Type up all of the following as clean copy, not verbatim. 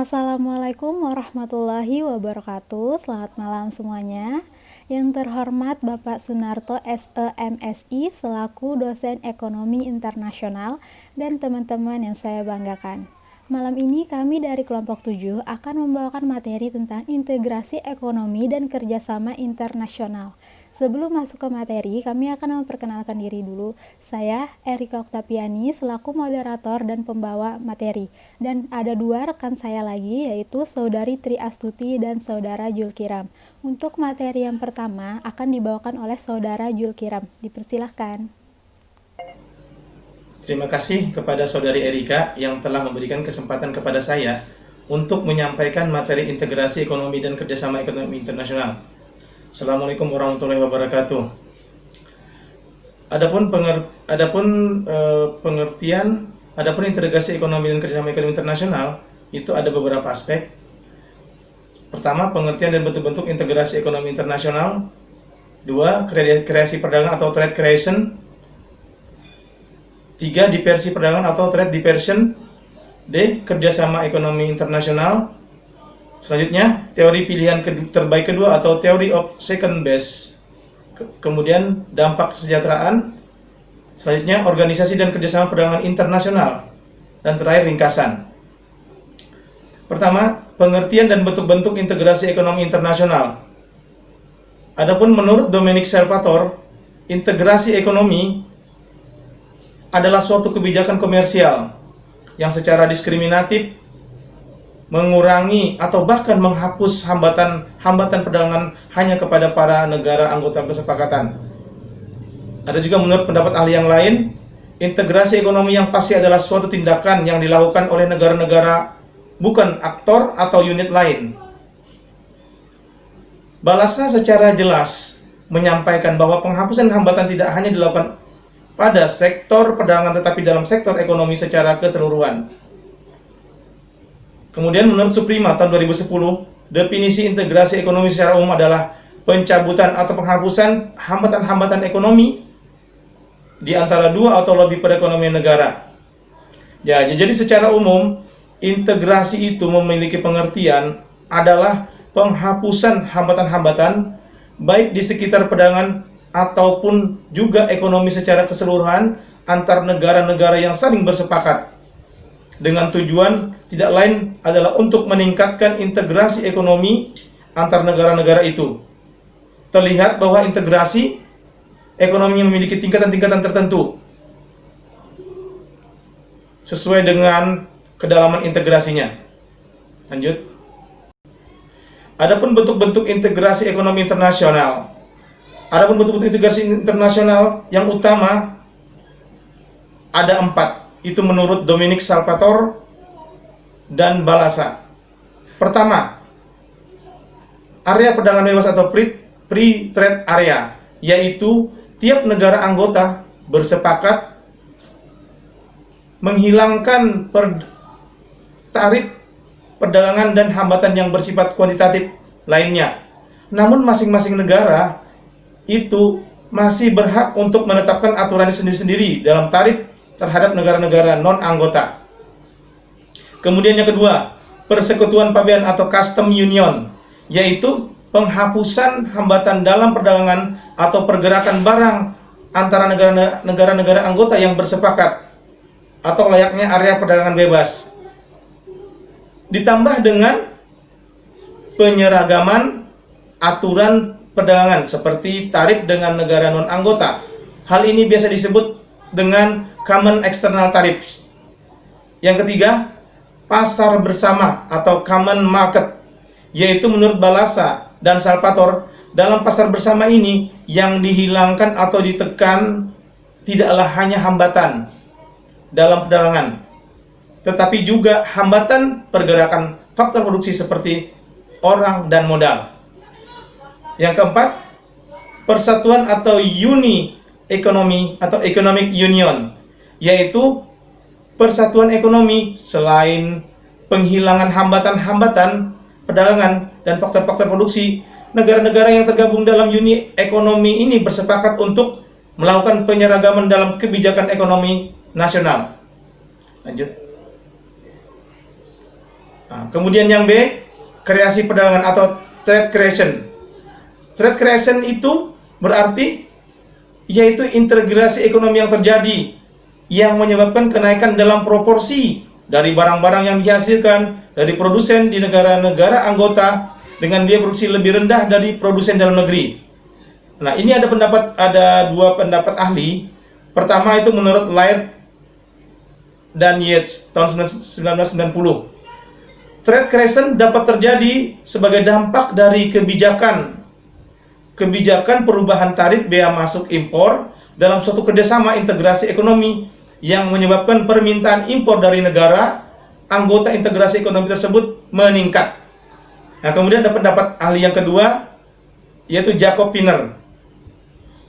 Assalamualaikum warahmatullahi wabarakatuh. Selamat malam semuanya. Yang terhormat Bapak Sunarto SEMSI selaku dosen ekonomi internasional dan teman-teman yang saya banggakan. Malam ini kami dari kelompok 7 akan membawakan materi tentang integrasi ekonomi dan kerjasama internasional. Sebelum masuk ke materi, kami akan memperkenalkan diri dulu. Saya Erika Oktaviani selaku moderator dan pembawa materi. Dan ada dua rekan saya lagi, yaitu Saudari Tri Astuti dan Saudara Julkiram. Untuk materi yang pertama akan dibawakan oleh Saudara Julkiram. Dipersilahkan. Terima kasih kepada Saudari Erika yang telah memberikan kesempatan kepada saya untuk menyampaikan materi integrasi ekonomi dan kerjasama ekonomi internasional. Assalamualaikum warahmatullahi wabarakatuh. Adapun integrasi ekonomi dan kerjasama ekonomi internasional itu ada beberapa aspek. Pertama, pengertian dan bentuk-bentuk integrasi ekonomi internasional. Dua, kreasi perdagangan atau trade creation. 3. Diversi perdagangan atau trade diversion. D. Kerjasama ekonomi internasional. Selanjutnya, teori pilihan terbaik kedua atau theory of second best. Kemudian, dampak kesejahteraan. Selanjutnya, organisasi dan kerjasama perdagangan internasional. Dan terakhir, ringkasan. Pertama, pengertian dan bentuk-bentuk integrasi ekonomi internasional. Adapun menurut Dominic Salvatore, integrasi ekonomi adalah suatu kebijakan komersial yang secara diskriminatif mengurangi atau bahkan menghapus hambatan perdagangan hanya kepada para negara anggota kesepakatan. Ada juga menurut pendapat ahli yang lain, integrasi ekonomi yang pasti adalah suatu tindakan yang dilakukan oleh negara-negara bukan aktor atau unit lain. Balasa secara jelas menyampaikan bahwa penghapusan hambatan tidak hanya dilakukan pada sektor perdagangan tetapi dalam sektor ekonomi secara keseluruhan. Kemudian menurut Suprema tahun 2010, definisi integrasi ekonomi secara umum adalah pencabutan atau penghapusan hambatan-hambatan ekonomi di antara dua atau lebih perekonomian negara. Ya, jadi secara umum integrasi itu memiliki pengertian adalah penghapusan hambatan-hambatan baik di sekitar perdagangan ataupun juga ekonomi secara keseluruhan antar negara-negara yang saling bersepakat dengan tujuan tidak lain adalah untuk meningkatkan integrasi ekonomi antar negara-negara itu. Terlihat bahwa integrasi ekonomi memiliki tingkatan-tingkatan tertentu sesuai dengan kedalaman integrasinya. Lanjut. Adapun bentuk-bentuk integrasi ekonomi internasional. Adapun bentuk-bentuk integrasi internasional yang utama ada 4. Itu menurut Dominic Salvatore dan Balasa. Pertama, area perdagangan bebas atau free trade area, yaitu tiap negara anggota bersepakat menghilangkan tarif perdagangan dan hambatan yang bersifat kuantitatif lainnya. Namun masing-masing negara itu masih berhak untuk menetapkan aturannya sendiri-sendiri dalam tarif terhadap negara-negara non-anggota. Kemudian yang kedua, persekutuan pabean atau custom union, yaitu penghapusan hambatan dalam perdagangan atau pergerakan barang antara negara-negara anggota yang bersepakat atau layaknya area perdagangan bebas. Ditambah dengan penyeragaman aturan perdagangan seperti tarif dengan negara non-anggota. Hal ini biasa disebut dengan Common External Tariffs. Yang ketiga, pasar bersama atau Common Market, yaitu menurut Balasa dan Salvatore, dalam pasar bersama ini yang dihilangkan atau ditekan tidaklah hanya hambatan dalam perdagangan, tetapi juga hambatan pergerakan faktor produksi seperti orang dan modal. Yang keempat, persatuan atau uni ekonomi atau economic union, yaitu persatuan ekonomi selain penghilangan hambatan-hambatan perdagangan dan faktor-faktor produksi. Negara-negara yang tergabung dalam uni ekonomi ini bersepakat untuk melakukan penyeragaman dalam kebijakan ekonomi nasional. Lanjut. Nah, kemudian yang B, kreasi perdagangan atau trade creation. Trade creation itu berarti yaitu integrasi ekonomi yang terjadi yang menyebabkan kenaikan dalam proporsi dari barang-barang yang dihasilkan dari produsen di negara-negara anggota dengan biaya produksi lebih rendah dari produsen dalam negeri. Nah, ini ada dua pendapat ahli. Pertama itu menurut Laird dan Yates tahun 1990. Trade creation dapat terjadi sebagai dampak dari kebijakan perubahan tarif bea masuk impor dalam suatu kerjasama integrasi ekonomi yang menyebabkan permintaan impor dari negara anggota integrasi ekonomi tersebut meningkat. Nah, kemudian ada pendapat ahli yang kedua, yaitu Jacob Piner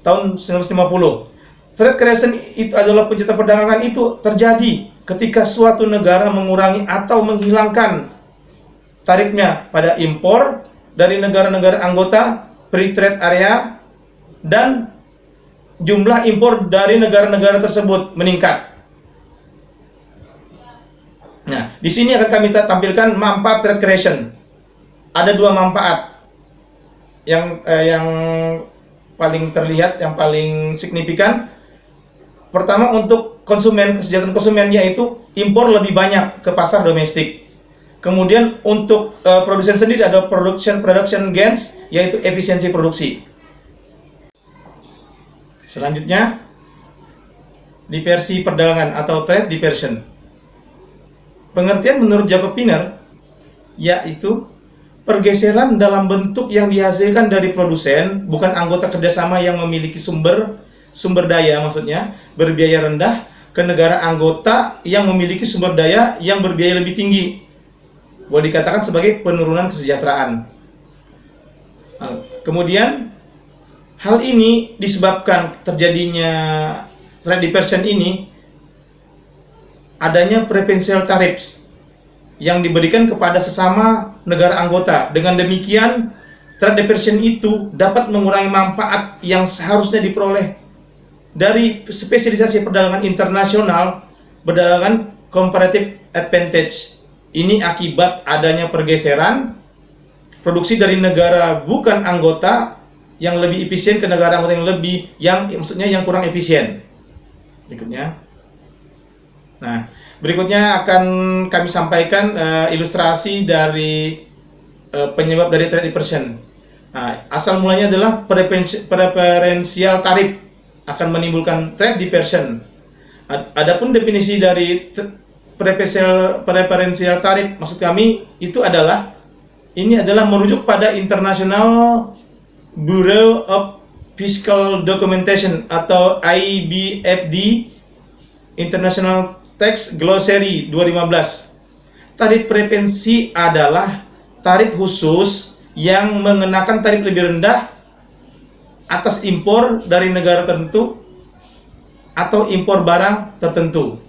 tahun 1950. Trade creation itu adalah pencipta perdagangan itu terjadi ketika suatu negara mengurangi atau menghilangkan tarifnya pada impor dari negara-negara anggota free trade area dan jumlah impor dari negara-negara tersebut meningkat. Nah, di sini akan kami tampilkan manfaat trade creation. Ada dua manfaat yang paling terlihat, yang paling signifikan. Pertama, untuk konsumen, kesejahteraan konsumen, yaitu impor lebih banyak ke pasar domestik. Kemudian untuk produsen sendiri ada production gains, yaitu efisiensi produksi. Selanjutnya, diversi perdagangan atau trade diversion. Pengertian menurut Jacob Piner yaitu pergeseran dalam bentuk yang dihasilkan dari produsen, bukan anggota kerjasama yang memiliki sumber daya, maksudnya berbiaya rendah, ke negara anggota yang memiliki sumber daya yang berbiaya lebih tinggi. Boleh dikatakan sebagai penurunan kesejahteraan. Nah, kemudian hal ini disebabkan terjadinya trade diversion ini adanya preferential tariffs yang diberikan kepada sesama negara anggota. Dengan demikian, trade diversion itu dapat mengurangi manfaat yang seharusnya diperoleh dari spesialisasi perdagangan internasional, perdagangan comparative advantage. Ini akibat adanya pergeseran produksi dari negara bukan anggota yang lebih efisien ke negara anggota yang kurang efisien. Berikutnya akan kami sampaikan ilustrasi dari penyebab dari trade diversion. Asal mulanya adalah preferential tarif akan menimbulkan trade diversion. Adapun definisi dari preferential tarif, maksud kami itu adalah merujuk pada International Bureau of Fiscal Documentation atau IBFD International Tax Glossary 2015. Tarif preferensi adalah tarif khusus yang mengenakan tarif lebih rendah atas impor dari negara tertentu atau impor barang tertentu.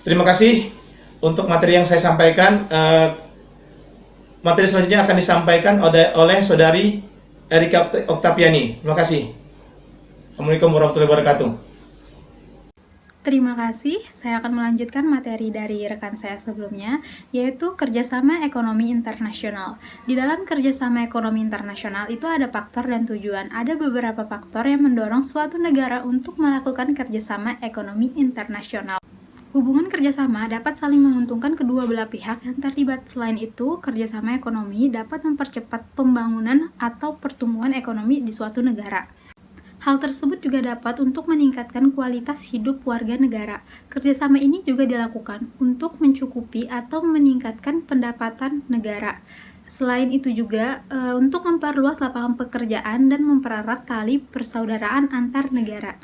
Terima kasih untuk materi yang saya sampaikan. Materi selanjutnya akan disampaikan oleh Saudari Erika Oktaviani. Terima kasih. Assalamualaikum warahmatullahi wabarakatuh. Terima kasih, saya akan melanjutkan materi dari rekan saya sebelumnya, yaitu kerjasama ekonomi internasional. Di dalam kerjasama ekonomi internasional itu ada faktor dan tujuan. Ada beberapa faktor yang mendorong suatu negara untuk melakukan kerjasama ekonomi internasional. Hubungan kerjasama dapat saling menguntungkan kedua belah pihak yang terlibat. Selain itu, kerjasama ekonomi dapat mempercepat pembangunan atau pertumbuhan ekonomi di suatu negara. Hal tersebut juga dapat untuk meningkatkan kualitas hidup warga negara. Kerjasama ini juga dilakukan untuk mencukupi atau meningkatkan pendapatan negara. Selain itu juga untuk memperluas lapangan pekerjaan dan mempererat tali persaudaraan antar negara.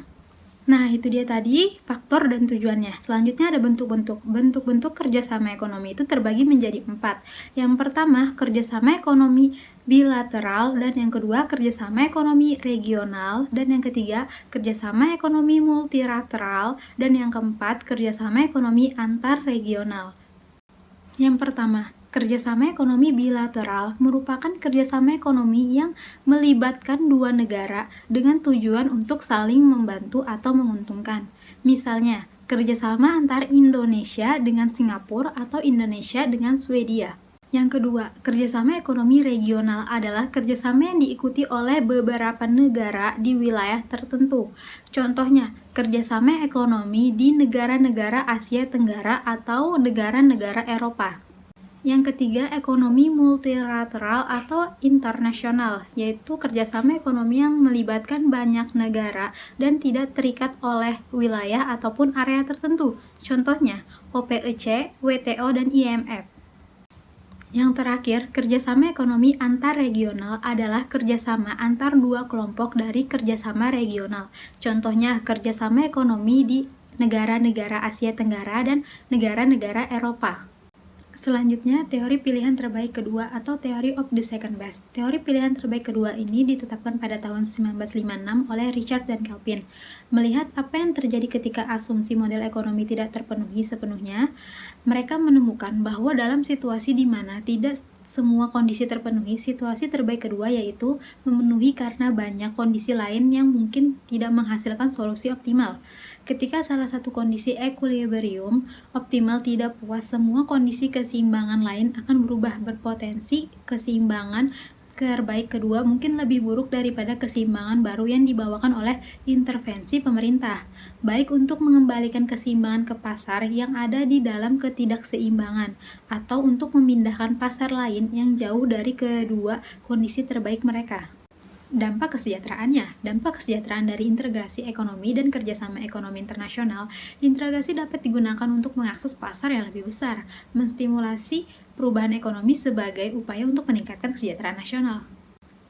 Nah, itu dia tadi faktor dan tujuannya. Selanjutnya ada bentuk-bentuk. Bentuk-bentuk kerjasama ekonomi itu terbagi menjadi 4. Yang pertama, kerjasama ekonomi bilateral, dan yang kedua, kerjasama ekonomi regional, dan yang ketiga, kerjasama ekonomi multilateral, dan yang keempat, kerjasama ekonomi antar regional. Yang pertama, kerjasama ekonomi bilateral merupakan kerjasama ekonomi yang melibatkan dua negara dengan tujuan untuk saling membantu atau menguntungkan. Misalnya, kerjasama antar Indonesia dengan Singapura atau Indonesia dengan Swedia. Yang kedua, kerjasama ekonomi regional adalah kerjasama yang diikuti oleh beberapa negara di wilayah tertentu. Contohnya, kerjasama ekonomi di negara-negara Asia Tenggara atau negara-negara Eropa. Yang ketiga, ekonomi multilateral atau internasional, yaitu kerjasama ekonomi yang melibatkan banyak negara dan tidak terikat oleh wilayah ataupun area tertentu. Contohnya, OPEC, WTO, dan IMF. Yang terakhir, kerjasama ekonomi antar regional adalah kerjasama antar dua kelompok dari kerjasama regional. Contohnya, kerjasama ekonomi di negara-negara Asia Tenggara dan negara-negara Eropa. Selanjutnya, teori pilihan terbaik kedua atau Theory of the Second Best. Teori pilihan terbaik kedua ini ditetapkan pada tahun 1956 oleh Richard dan Kelvin. Melihat apa yang terjadi ketika asumsi model ekonomi tidak terpenuhi sepenuhnya, mereka menemukan bahwa dalam situasi di mana tidak semua kondisi terpenuhi, situasi terbaik kedua yaitu memenuhi karena banyak kondisi lain yang mungkin tidak menghasilkan solusi optimal. Ketika salah satu kondisi equilibrium optimal tidak puas, semua kondisi keseimbangan lain akan berubah. Berpotensi keseimbangan terbaik kedua mungkin lebih buruk daripada keseimbangan baru yang dibawakan oleh intervensi pemerintah, baik untuk mengembalikan keseimbangan ke pasar yang ada di dalam ketidakseimbangan, atau untuk memindahkan pasar lain yang jauh dari kedua kondisi terbaik mereka. Dampak kesejahteraan dari integrasi ekonomi dan kerjasama ekonomi internasional. Integrasi dapat digunakan untuk mengakses pasar yang lebih besar, menstimulasi perubahan ekonomi sebagai upaya untuk meningkatkan kesejahteraan nasional.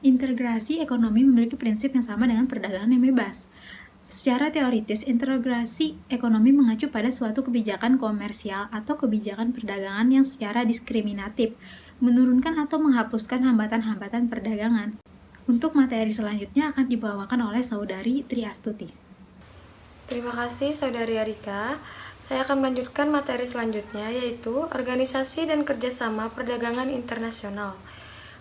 Integrasi ekonomi memiliki prinsip yang sama dengan perdagangan yang bebas. Secara teoritis, integrasi ekonomi mengacu pada suatu kebijakan komersial atau kebijakan perdagangan yang secara diskriminatif, menurunkan atau menghapuskan hambatan-hambatan perdagangan. Untuk materi selanjutnya akan dibawakan oleh Saudari Triastuti. Terima kasih Saudari Arika. Saya akan melanjutkan materi selanjutnya, yaitu Organisasi dan Kerjasama Perdagangan Internasional.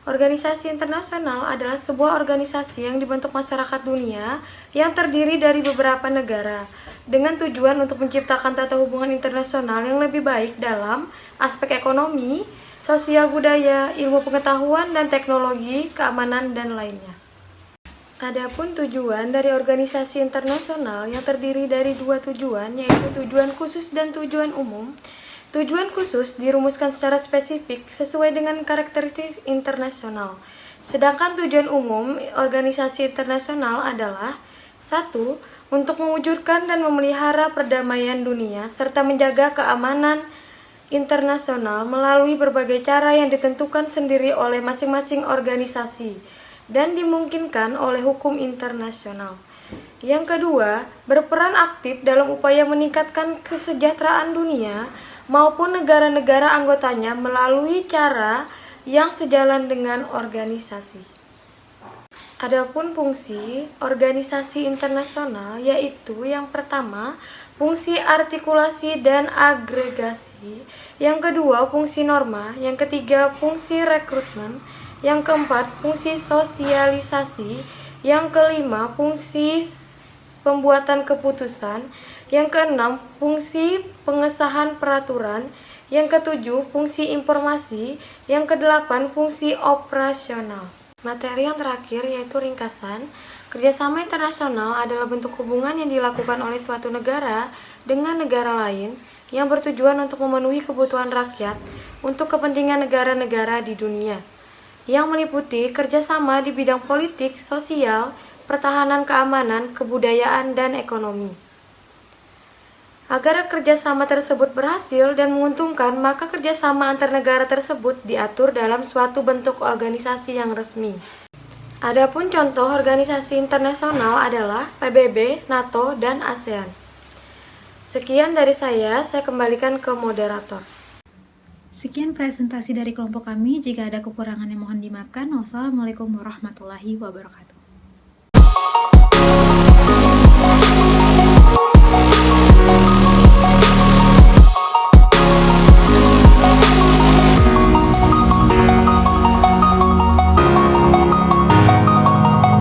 Organisasi internasional adalah sebuah organisasi yang dibentuk masyarakat dunia yang terdiri dari beberapa negara dengan tujuan untuk menciptakan tata hubungan internasional yang lebih baik dalam aspek ekonomi, sosial budaya, ilmu pengetahuan dan teknologi, keamanan, dan lainnya. Adapun tujuan dari organisasi internasional yang terdiri dari dua tujuan, yaitu tujuan khusus dan tujuan umum. Tujuan khusus dirumuskan secara spesifik sesuai dengan karakteristik internasional. Sedangkan tujuan umum organisasi internasional adalah 1. Untuk mewujudkan dan memelihara perdamaian dunia serta menjaga keamanan internasional melalui berbagai cara yang ditentukan sendiri oleh masing-masing organisasi dan dimungkinkan oleh hukum internasional. Yang kedua, berperan aktif dalam upaya meningkatkan kesejahteraan dunia maupun negara-negara anggotanya melalui cara yang sejalan dengan organisasi. Adapun fungsi organisasi internasional yaitu yang pertama, fungsi artikulasi dan agregasi, yang kedua fungsi norma, yang ketiga fungsi rekrutmen, yang keempat fungsi sosialisasi, yang kelima fungsi pembuatan keputusan, yang keenam fungsi pengesahan peraturan, yang ketujuh fungsi informasi, yang kedelapan fungsi operasional. Materi yang terakhir yaitu ringkasan. Kerjasama internasional adalah bentuk hubungan yang dilakukan oleh suatu negara dengan negara lain yang bertujuan untuk memenuhi kebutuhan rakyat untuk kepentingan negara-negara di dunia, yang meliputi kerjasama di bidang politik, sosial, pertahanan, keamanan, kebudayaan, dan ekonomi. Agar kerjasama tersebut berhasil dan menguntungkan, maka kerjasama antar negara tersebut diatur dalam suatu bentuk organisasi yang resmi. Adapun contoh organisasi internasional adalah PBB, NATO, dan ASEAN. Sekian dari saya kembalikan ke moderator. Sekian presentasi dari kelompok kami. Jika ada kekurangannya mohon dimaafkan. Wassalamualaikum warahmatullahi wabarakatuh.